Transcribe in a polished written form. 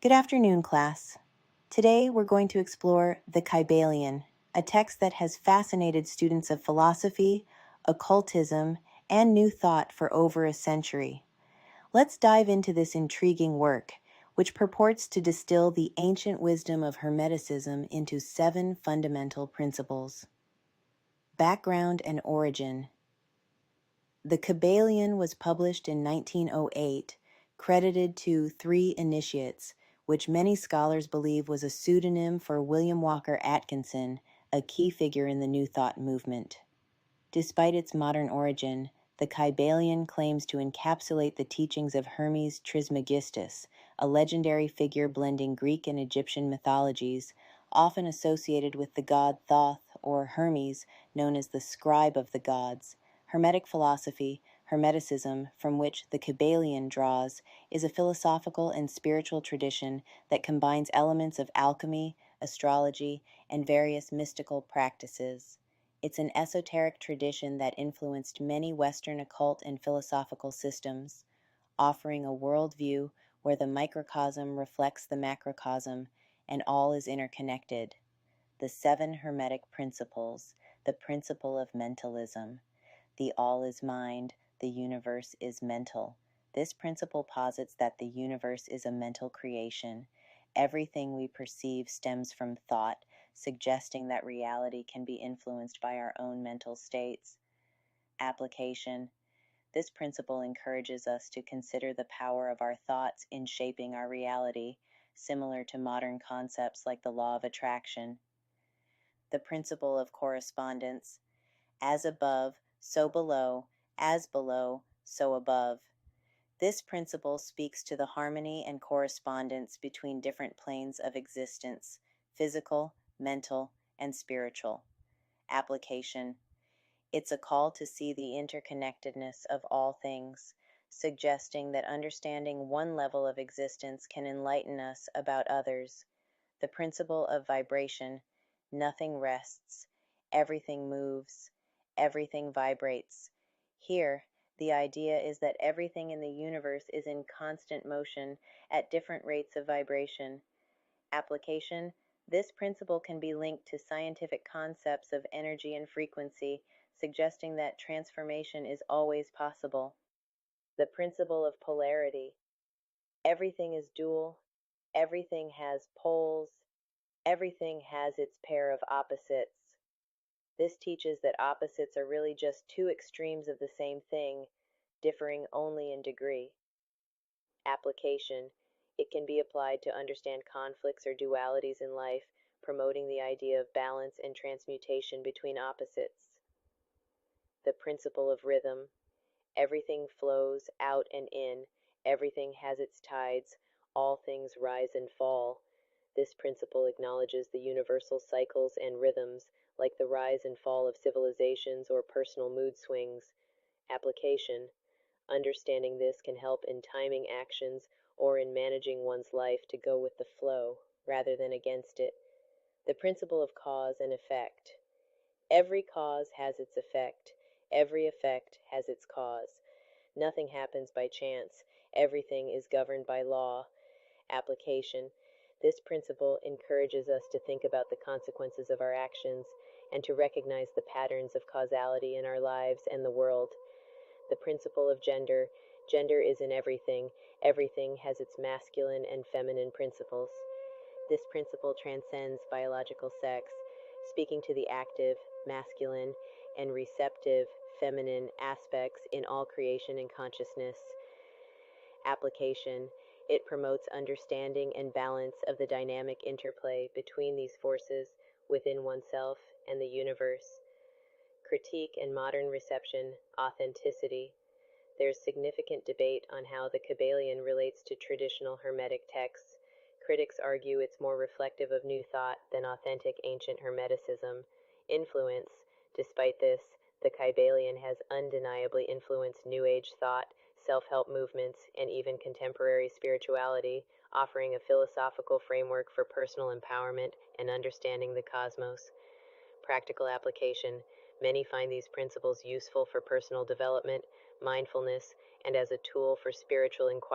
Good afternoon, class. Today we're going to explore the Kybalion, a text that has fascinated students of philosophy, occultism, and New Thought for over a century. Let's dive into this intriguing work, which purports to distill the ancient wisdom of Hermeticism into 7 fundamental principles. Background and origin. The Kybalion was published in 1908, credited to 3 initiates, which many scholars believe was a pseudonym for William Walker Atkinson, a key figure in the New Thought movement. Despite its modern origin, the Kybalion claims to encapsulate the teachings of Hermes Trismegistus, a legendary figure blending Greek and Egyptian mythologies, often associated with the god Thoth or Hermes, known as the scribe of the gods. Hermetic philosophy, Hermeticism, from which the Kybalion draws, is a philosophical and spiritual tradition that combines elements of alchemy, astrology, and various mystical practices. It's an esoteric tradition that influenced many Western occult and philosophical systems, offering a worldview where the microcosm reflects the macrocosm and all is interconnected. The 7 Hermetic principles, the principle of mentalism. The all is mind, the universe is mental. This principle posits that the universe is a mental creation. Everything we perceive stems from thought, suggesting that reality can be influenced by our own mental states. Application. This principle encourages us to consider the power of our thoughts in shaping our reality, similar to modern concepts like the law of attraction. The principle of correspondence. As above, so below, as below, so above. This principle speaks to the harmony and correspondence between different planes of existence, physical, mental, and spiritual. Application. It's a call to see the interconnectedness of all things, suggesting that understanding one level of existence can enlighten us about others. The principle of vibration. Nothing rests, everything moves, everything vibrates. Here, the idea is that everything in the universe is in constant motion at different rates of vibration. Application. This principle can be linked to scientific concepts of energy and frequency, suggesting that transformation is always possible. The principle of polarity. Everything is dual, everything has poles, everything has its pair of opposites. This teaches that opposites are really just 2 extremes of the same thing, differing only in degree. Application. It can be applied to understand conflicts or dualities in life, promoting the idea of balance and transmutation between opposites. The principle of rhythm. Everything flows out and in, everything has its tides, all things rise and fall. This principle acknowledges the universal cycles and rhythms, like the rise and fall of civilizations or personal mood swings. Application. Understanding this can help in timing actions or in managing one's life to go with the flow rather than against it. The principle of cause and effect. Every cause has its effect. Every effect has its cause. Nothing happens by chance. Everything is governed by law. Application. This principle encourages us to think about the consequences of our actions and to recognize the patterns of causality in our lives and the world. The principle of gender. Gender is in everything. Everything has its masculine and feminine principles. This principle transcends biological sex, speaking to the active, masculine, and receptive, feminine aspects in all creation and consciousness. Application. It promotes understanding and balance of the dynamic interplay between these forces within oneself and the universe. Critique and modern reception, authenticity. There's significant debate on how the Kybalion relates to traditional Hermetic texts. Critics argue it's more reflective of New Thought than authentic ancient Hermeticism. Influence. Despite this, the Kybalion has undeniably influenced New Age thought, self-help movements, and even contemporary spirituality, offering a philosophical framework for personal empowerment and understanding the cosmos. Practical application. Many find these principles useful for personal development, mindfulness, and as a tool for spiritual inquiry.